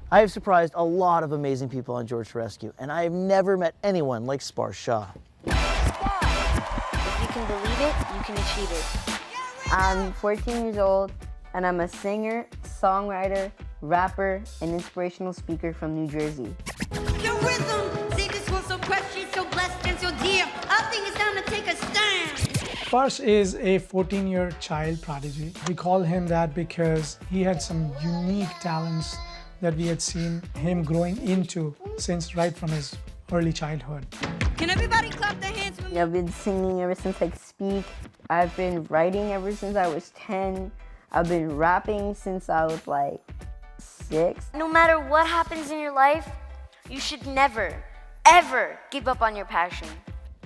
I have surprised a lot of amazing people on George to Rescue, and I have never met anyone like Sparsh Shah. If you can believe it, you can achieve it. I'm 14 years old, and I'm a singer, songwriter, rapper, and inspirational speaker from New Jersey. Your rhythm, see this one so precious, so blessed and so dear. I think it's time to take a stand. Sparsh is a 14-year child prodigy. We call him that because he had some unique talents that we had seen him growing into since right from his early childhood. Can everybody clap their hands for me? I've been singing ever since I could speak. I've been writing ever since I was 10. I've been rapping since I was like 6. No matter what happens in your life, you should never, ever give up on your passion.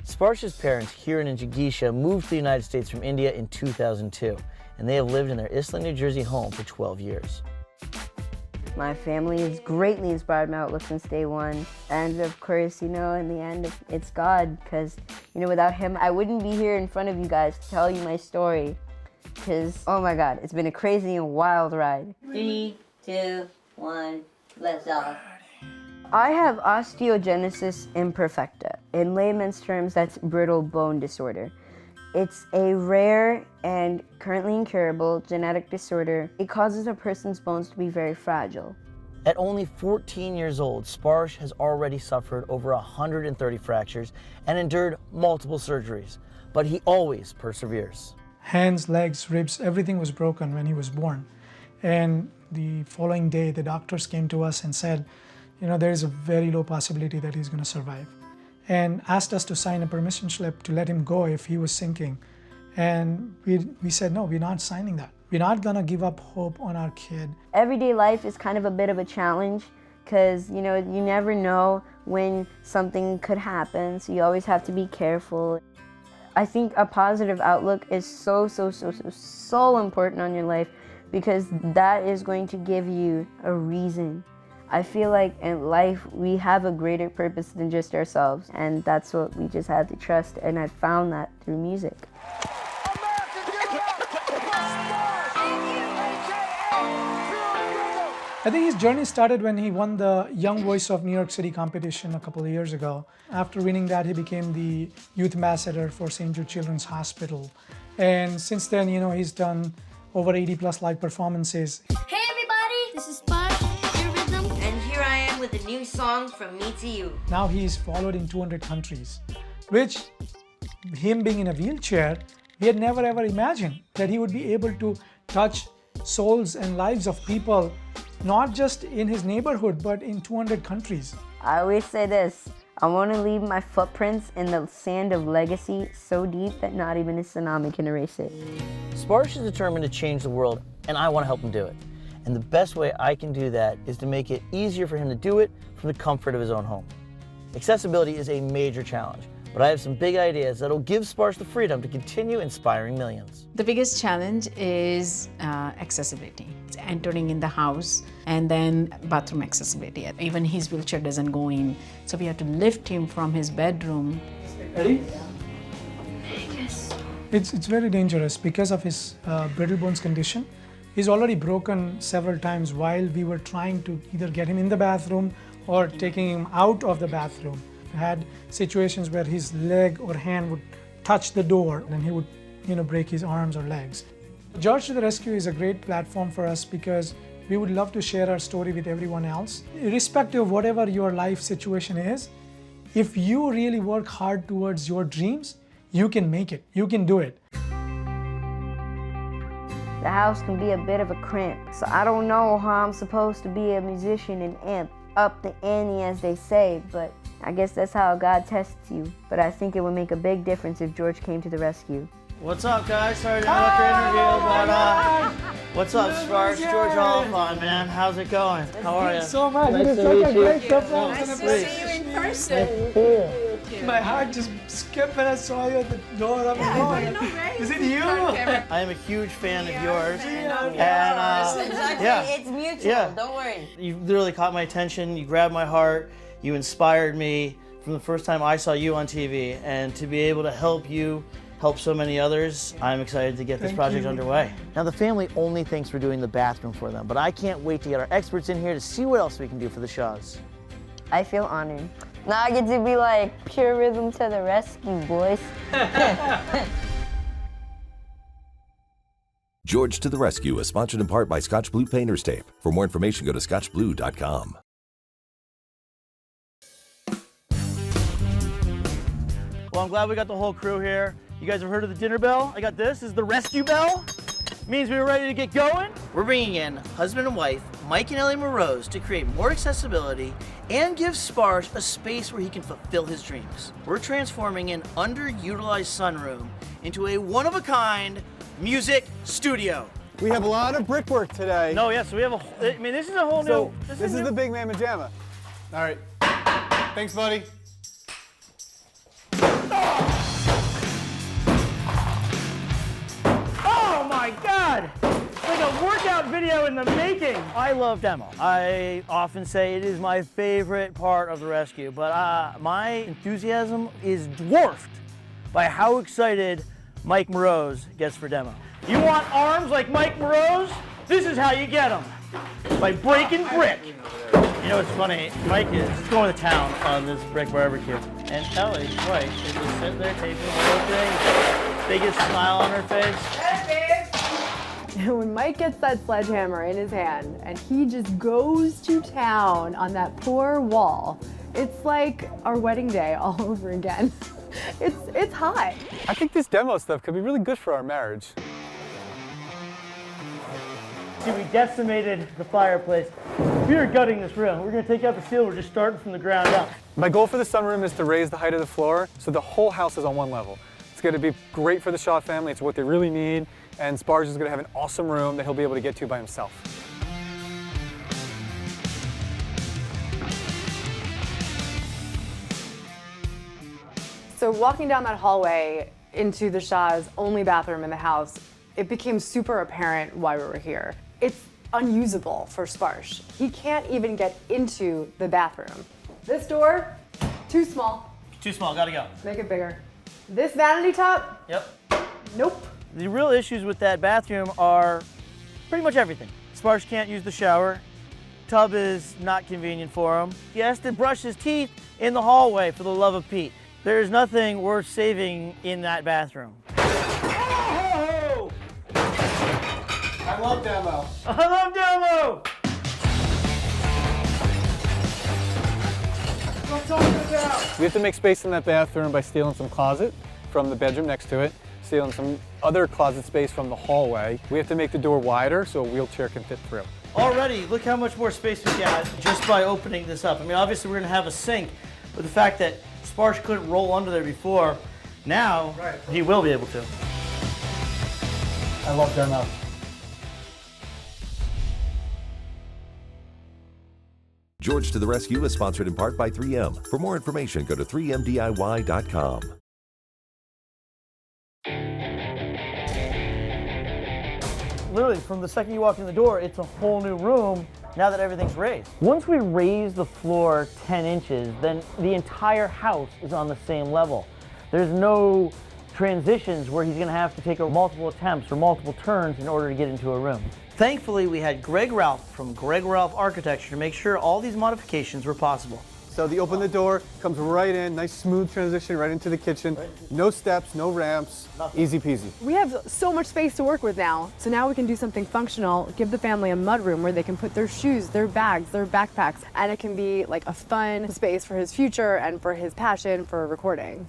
Sparsh's parents, Hiran and Jigisha, moved to the United States from India in 2002, and they have lived in their Islay, New Jersey home for 12 years. My family has greatly inspired my outlook since day one. And of course, in the end, it's God, because, without him, I wouldn't be here in front of you guys to tell you my story. Because, oh my God, it's been a crazy and wild ride. 3, 2, 1, let's go. I have osteogenesis imperfecta. In layman's terms, that's brittle bone disorder. It's a rare and currently incurable genetic disorder. It causes a person's bones to be very fragile. At only 14 years old, Sparsh has already suffered over 130 fractures and endured multiple surgeries, but he always perseveres. Hands, legs, ribs, everything was broken when he was born. And the following day, the doctors came to us and said, there is a very low possibility that he's going to survive, and asked us to sign a permission slip to let him go if he was sinking. And we said, no, we're not signing that. We're not going to give up hope on our kid. Everyday life is kind of a bit of a challenge because, you never know when something could happen, so you always have to be careful. I think a positive outlook is so important on your life because that is going to give you a reason. I feel like in life we have a greater purpose than just ourselves, and that's what we just have to trust, and I found that through music. I think his journey started when he won the Young Voice of New York City competition a couple of years ago. After winning that, he became the youth ambassador for St. Jude Children's Hospital. And since then, he's done over 80 plus live performances. Hey everybody, this is Sparsh, your rhythm. And here I am with a new song from me to you. Now he's followed in 200 countries, which, him being in a wheelchair, we had never ever imagined that he would be able to touch souls and lives of people, not just in his neighborhood, but in 200 countries. I always say this, I want to leave my footprints in the sand of legacy so deep that not even a tsunami can erase it. Sparsh is determined to change the world, and I want to help him do it. And the best way I can do that is to make it easier for him to do it from the comfort of his own home. Accessibility is a major challenge, but I have some big ideas that'll give Sparsh the freedom to continue inspiring millions. The biggest challenge is accessibility. It's entering in the house and then bathroom accessibility. Even his wheelchair doesn't go in, so we have to lift him from his bedroom. Ready? It's very dangerous because of his brittle bones condition. He's already broken several times while we were trying to either get him in the bathroom or taking him out of the bathroom. We had situations where his leg or hand would touch the door and he would, break his arms or legs. George to the Rescue is a great platform for us because we would love to share our story with everyone else. Irrespective of whatever your life situation is, if you really work hard towards your dreams, you can make it, you can do it. The house can be a bit of a cramp, so I don't know how I'm supposed to be a musician and amp up the ante, as they say, but I guess that's how God tests you. But I think it would make a big difference if George came to the rescue. What's up, guys? Sorry to interrupt your interview, but what's up, Sparsh? George Oliphant, man. How's it going? How are you? Thank you so much. Nice It is to such meet a you. great performance. Nice and to a meet pleasure. In person. My heart just skipped when I saw you at the door. I'm going, is it you? I am a huge fan of yours. Exactly, Yeah. it's mutual, Yeah. don't worry. You literally caught my attention. You grabbed my heart. You inspired me from the first time I saw you on TV. And to be able to help you helped so many others, I'm excited to get this project underway. Now the family only thinks we're doing the bathroom for them, but I can't wait to get our experts in here to see what else we can do for the Shahs. I feel honored. Now I get to be like, pure rhythm to the rescue, boys. George to the Rescue is sponsored in part by Scotch Blue Painter's Tape. For more information, go to scotchblue.com. Well, I'm glad we got the whole crew here. You guys have heard of the dinner bell? I got this is the rescue bell. Means we were ready to get going. We're bringing in husband and wife, Mike and Ellie Morose, to create more accessibility and give Sparsh a space where he can fulfill his dreams. We're transforming an underutilized sunroom into a one-of-a-kind music studio. We have a lot of brickwork today. No, yes, we have I mean, this is a whole So new. this is the big man pajama. All right. Thanks, buddy. Oh my God! It's like a workout video in the making. I love demo. I often say it is my favorite part of the rescue, but my enthusiasm is dwarfed by how excited Mike Morose gets for demo. You want arms like Mike Morose? This is how you get them. By breaking brick. You know what's funny? Mike is going to town on this brick barbecue. And Ellie's wife is just sitting there taping the whole thing. Biggest smile on her face. When Mike gets that sledgehammer in his hand and he just goes to town on that poor wall, it's like our wedding day all over again. It's hot. I think this demo stuff could be really good for our marriage. See, we decimated the fireplace. We are gutting this room. We're gonna take out the seal. We're just starting from the ground up. My goal for the sunroom is to raise the height of the floor so the whole house is on one level. It's going to be great for the Shah family. It's what they really need. And Sparsh is going to have an awesome room that he'll be able to get to by himself. So walking down that hallway into the Shah's only bathroom in the house, it became super apparent why we were here. It's unusable for Sparsh. He can't even get into the bathroom. This door, too small. Too small, gotta go. Make it bigger. This vanity top, Yep. nope. The real issues with that bathroom are pretty much everything. Sparsh can't use the shower. Tub is not convenient for him. He has to brush his teeth in the hallway, for the love of Pete. There's nothing worth saving in that bathroom. Oh! I love demo. I love demo! We have to make space in that bathroom by stealing some closet from the bedroom next to it, stealing some other closet space from the hallway. We have to make the door wider so a wheelchair can fit through. Already, look how much more space we got just by opening this up. I mean, obviously we're gonna have a sink, but the fact that Sparsh couldn't roll under there before, now he will be able to. I love demo. George to the Rescue is sponsored in part by 3M. For more information, go to 3mdiy.com. Literally, from the second you walk in the door, it's a whole new room now that everything's raised. Once we raise the floor 10 inches, then the entire house is on the same level. There's no transitions where he's gonna have to take multiple attempts or multiple turns in order to get into a room. Thankfully, we had Greg Ralph from Greg Ralph Architecture to make sure all these modifications were possible. So you open the door, comes right in, nice smooth transition right into the kitchen. No steps, no ramps, easy peasy. We have so much space to work with now. So now we can do something functional, give the family a mudroom where they can put their shoes, their bags, their backpacks, and it can be like a fun space for his future and for his passion for recording.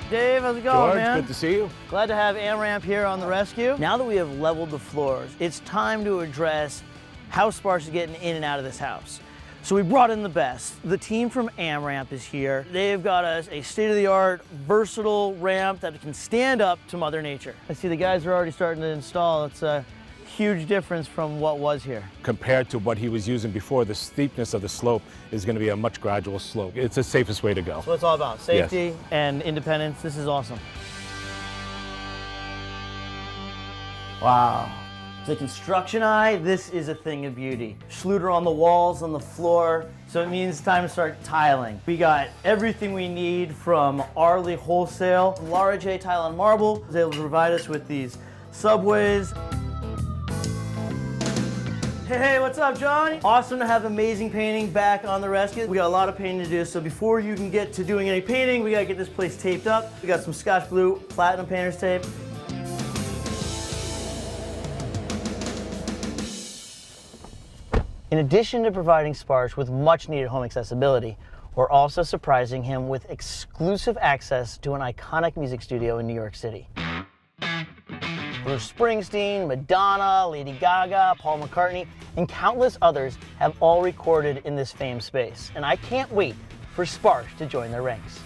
Dave, how's it going, man? Good to see you. Glad to have AmRamp here on the rescue. Now that we have leveled the floors, it's time to address how Sparsh is getting in and out of this house. So we brought in the best. The team from AmRamp is here. They've got us a state-of-the-art, versatile ramp that can stand up to Mother Nature. I see the guys are already starting to install. It's a huge difference from what was here. Compared to what he was using before, the steepness of the slope is going to be a much gradual slope. It's the safest way to go. That's what it's all about, safety and independence. This is awesome. Wow. the construction eye, this is a thing of beauty. Schluter on the walls, on the floor, so it means time to start tiling. We got everything we need from Arley Wholesale. Laura J. Tile on Marble was able to provide us with these subways. Hey, what's up, Johnny? Awesome to have amazing painting back on the rescue. We got a lot of painting to do, so before you can get to doing any painting, we gotta get this place taped up. We got some Scotch Blue Platinum Painter's Tape. In addition to providing Sparsh with much needed home accessibility, we're also surprising him with exclusive access to an iconic music studio in New York City. Bruce Springsteen, Madonna, Lady Gaga, Paul McCartney, and countless others have all recorded in this famed space. And I can't wait for Sparsh to join their ranks.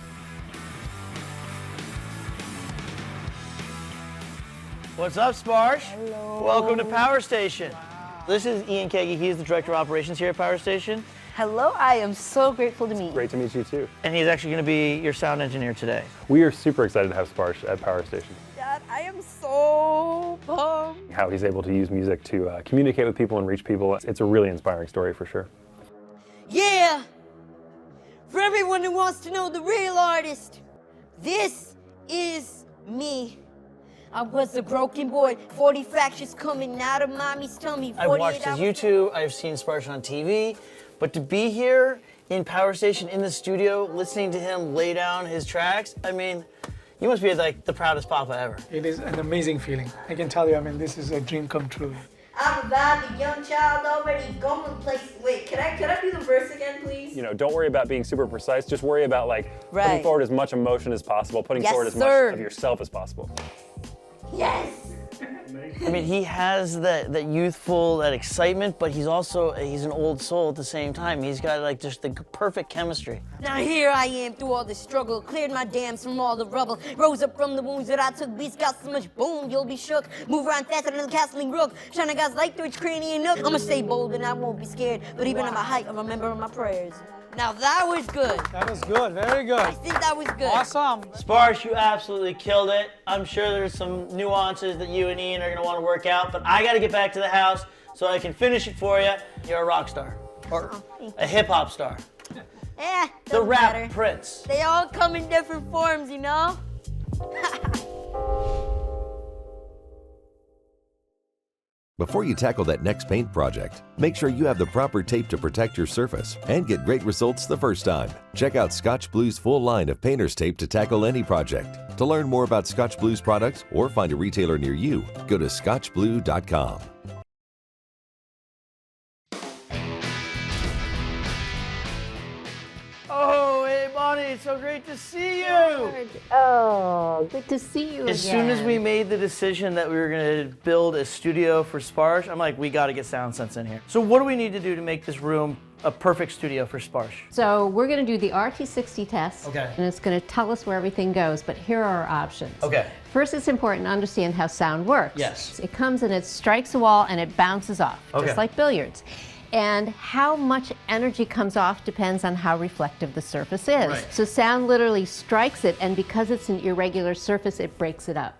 What's up, Sparsh? Hello. Welcome to Power Station. This is Ian Kagi. He's the Director of Operations here at Power Station. Hello, I am so grateful to meet you. Great to meet you too. And he's actually going to be your sound engineer today. We are super excited to have Sparsh at Power Station. Dad, I am so pumped. How he's able to use music to communicate with people and reach people. It's a really inspiring story for sure. Yeah! For everyone who wants to know the real artist, this is me. I was a broken boy, 40 fractures coming out of mommy's tummy. I've watched his YouTube, I've seen Sparsh on TV, but to be here in Power Station, in the studio, listening to him lay down his tracks, I mean, you must be like the proudest papa ever. It is an amazing feeling. I can tell you, I mean, this is a dream come true. I'm about a young child already going places. Wait, can I do the verse again, please? You know, don't worry about being super precise. Just worry about putting forward as much emotion as possible, putting forward as much of yourself as possible. Yes! I mean, he has that youthful, that excitement, but he's an old soul at the same time. He's got like just the perfect chemistry. Now here I am through all the struggle, cleared my dams from all the rubble, rose up from the wounds that I took, beats got so much boom, you'll be shook, move around faster than the castling rook, shining God's light through its cranny and nook. I'ma stay bold and I won't be scared, but even at my height, I remember my prayers. Now that was good. That was good, very good. I think that was good. Awesome. Sparsh, you absolutely killed it. I'm sure there's some nuances that you and Ian are gonna want to work out, but I gotta get back to the house so I can finish it for you. You're a rock star, or a hip hop star. The rap prince. They all come in different forms, you know? Before you tackle that next paint project, make sure you have the proper tape to protect your surface and get great results the first time. Check out Scotch Blue's full line of painter's tape to tackle any project. To learn more about Scotch Blue's products or find a retailer near you, go to scotchblue.com. Oh, hey, Bonnie, it's so great to see you. Oh, good to see you As soon as we made the decision that we were going to build a studio for Sparsh, I'm like, we got to get SoundSense in here. So what do we need to do to make this room a perfect studio for Sparsh? So we're going to do the RT60 test, Okay. and it's going to tell us where everything goes, but here are our options. Okay. First, it's important to understand how sound works. Yes. It comes and it strikes a wall and it bounces off, Okay. just like billiards. And how much energy comes off depends on how reflective the surface is. Right. So sound literally strikes it, and because it's an irregular surface, it breaks it up.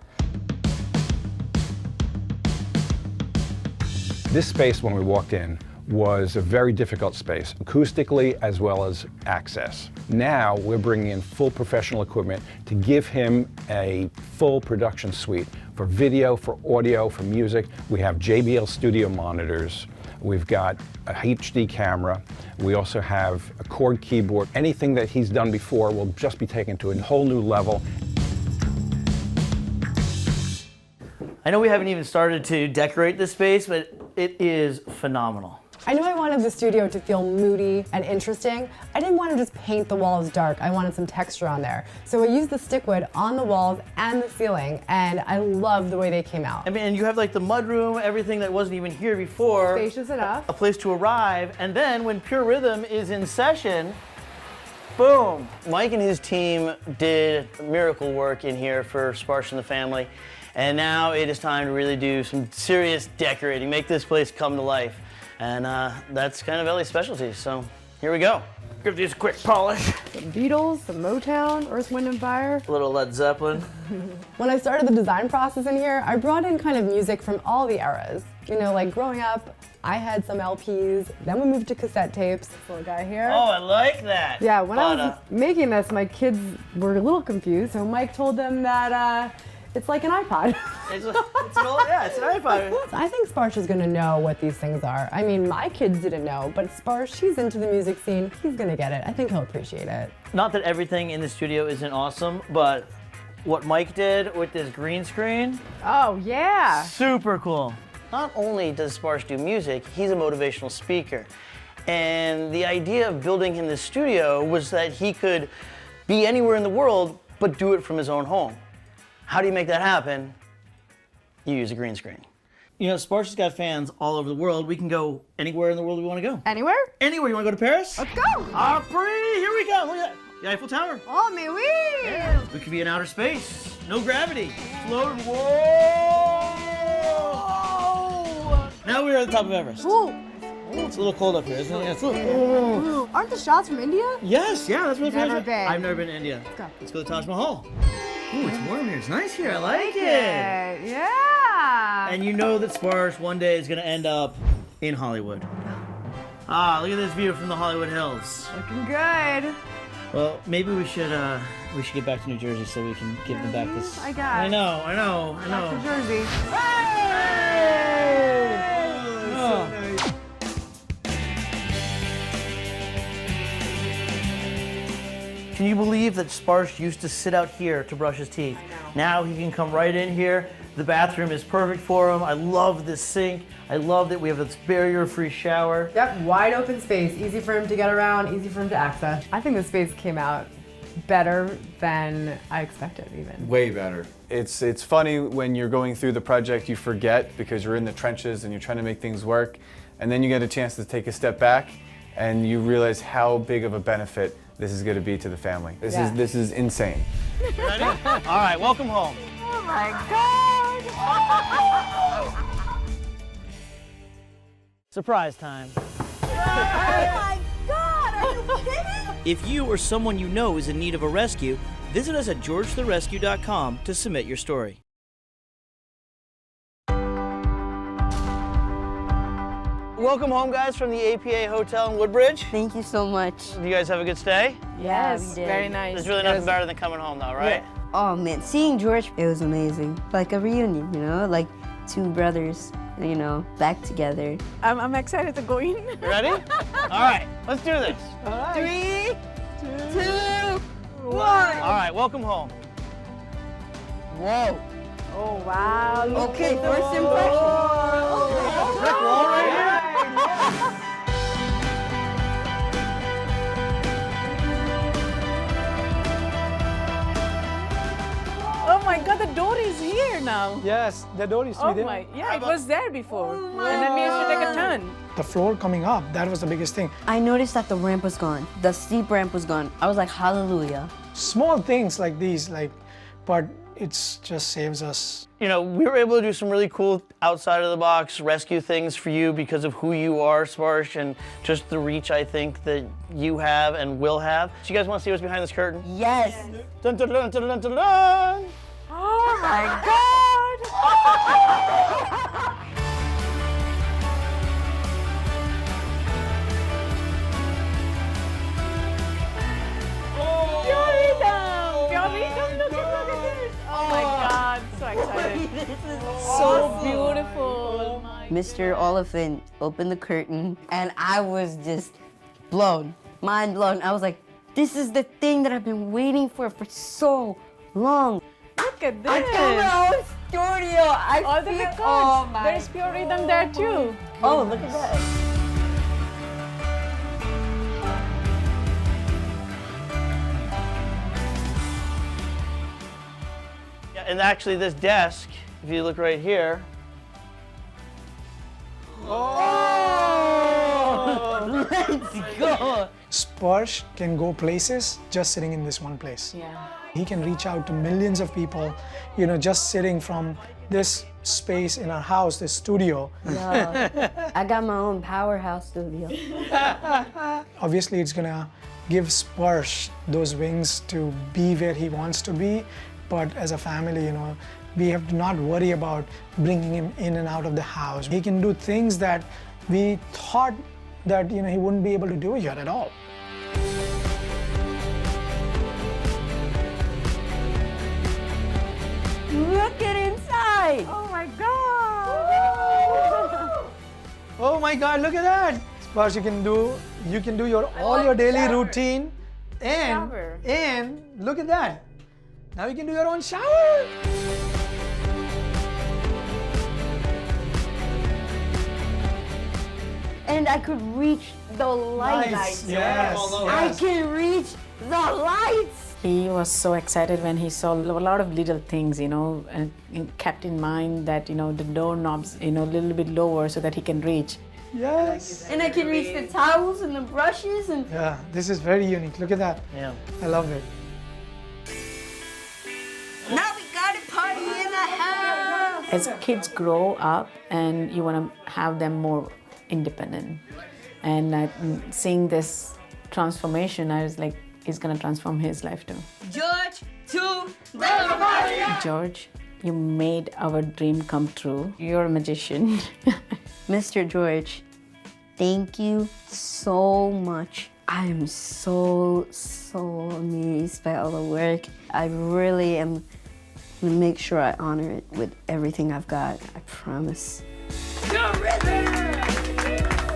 This space, when we walked in, was a very difficult space, acoustically as well as access. Now we're bringing in full professional equipment to give him a full production suite for video, for audio, for music. We have JBL studio monitors. We've got a HD camera. We also have a chord keyboard. Anything that he's done before will just be taken to a whole new level. I know we haven't even started to decorate this space, but it is phenomenal. I knew I wanted the studio to feel moody and interesting. I didn't want to just paint the walls dark. I wanted some texture on there. So I used the stickwood on the walls and the ceiling, and I love the way they came out. I mean, and you have like the mudroom, everything that wasn't even here before. Spacious enough. A place to arrive, and then when Pure Rhythm is in session, boom. Mike and his team did miracle work in here for Sparsh and the family, and now it is time to really do some serious decorating, make this place come to life. And that's kind of Ellie's specialty, so here we go. Give these a quick polish. Some Beatles, some Motown, Earth, Wind and Fire. A little Led Zeppelin. When I started the design process in here, I brought in kind of music from all the eras. You know, like growing up, I had some LPs, then we moved to cassette tapes. This little guy here. Oh, I like that. Yeah, when I was making this, my kids were a little confused, so Mike told them that it's like an iPod. It's an iPod. I think Sparsh is gonna know what these things are. I mean, my kids didn't know, but Sparsh, he's into the music scene. He's gonna get it. I think he'll appreciate it. Not that everything in the studio isn't awesome, but what Mike did with this green screen. Oh, yeah. Super cool. Not only does Sparsh do music, he's a motivational speaker. And the idea of building him this studio was that he could be anywhere in the world, but do it from his own home. How do you make that happen? You use a green screen. You know, Sparsh has got fans all over the world. We can go anywhere in the world we want to go. Anywhere? Anywhere. You want to go to Paris? Let's go. Après, here we go. Look at that. The Eiffel Tower. Oh, mais oui. Yeah. We could be in outer space. No gravity. Float. Whoa. Now we're at the top of Everest. Ooh. It's a little cold up here, isn't it? Yeah, it's a little. Ooh. Aren't the shots from India? Yes, yeah, that's what Never been. I've never been to India. Let's go. Let's go to Taj Mahal. Ooh, it's warm here. It's nice here. I like it. Yeah. And you know that Sparsh one day is going to end up in Hollywood. Ah, look at this view from the Hollywood Hills. Looking good. Well, maybe we should get back to New Jersey so we can give them back this. I guess. I know. Back to Jersey. Oh. Can you believe that Sparsh used to sit out here to brush his teeth? Now he can come right in here. The bathroom is perfect for him. I love this sink. I love that we have this barrier-free shower. Yep, wide open space, easy for him to get around, easy for him to access. I think the space came out better than I expected even. Way better. It's funny when you're going through the project, you forget because you're in the trenches and you're trying to make things work, and then you get a chance to take a step back and you realize how big of a benefit this is going to be to the family. This is insane. Ready? All right, welcome home. Oh my God! Surprise time. Oh my God, are you kidding? If you or someone you know is in need of a rescue, visit us at georgetherescue.com to submit your story. Welcome home, guys, from the APA Hotel in Woodbridge. Thank you so much. Did you guys have a good stay? Yes, we did. very nice. There's really nothing better than coming home, though, right? Oh man, seeing George, it was amazing. Like a reunion, you know, like two brothers, you know, back together. I'm excited to go in. You ready? All right, let's do this. All right. 3, 2, 1. All right, welcome home. Whoa. Oh wow. Okay, first impression. Brick wall right here. Oh my God, the door is here now. Yes, the door is Oh there. my, yeah, it was there before. And then we used to take a turn. The floor coming up, that was the biggest thing. I noticed that the ramp was gone. The steep ramp was gone. I was like, hallelujah. Small things like these, but it just saves us. You know, we were able to do some really cool outside of the box rescue things for you because of who you are, Sparsh, and just the reach I think that you have and will have. So you guys want to see what's behind this curtain? Yes. Dun, dun, dun, dun, dun, dun, dun. Oh my God. Oh my God, so excited. So beautiful. Mr. Oliphant opened the curtain and I was just blown, mind blown. I was like, this is the thing that I've been waiting for so long. Look at this. I come out studio. All the big cards. There's pure rhythm there too. Oh, look at that. Yeah, and actually this desk, if you look right here. Oh! Let's go. Sparsh can go places just sitting in this one place. Yeah. He can reach out to millions of people, you know, just sitting from this space in our house, this studio. Yeah. I got my own powerhouse studio. Obviously, it's gonna give Sparsh those wings to be where he wants to be, but as a family, you know, we have to not worry about bringing him in and out of the house. He can do things that we thought that, you know, he wouldn't be able to do here at all. Look at inside! Oh my God! Oh my God! Look at that! Sparsh, you can do all your daily routine, and look at that! Now you can do your own shower. And I could reach the lights. Yes. I can reach the lights. He was so excited when he saw a lot of little things, you know, and he kept in mind that, you know, the doorknobs, you know, a little bit lower so that he can reach. Yes. And I can reach the towels and the brushes and. Yeah, this is very unique. Look at that. Yeah. I love it. Now we got a party in the house. As kids grow up and you want to have them more independent. And seeing this transformation, I was like, it's going to transform his life too. George, to the party. George, you made our dream come true. You're a magician. Mr. George, thank you so much. I am so amazed by all the work. I really am gonna make sure I honor it with everything I've got. I promise. You're risen.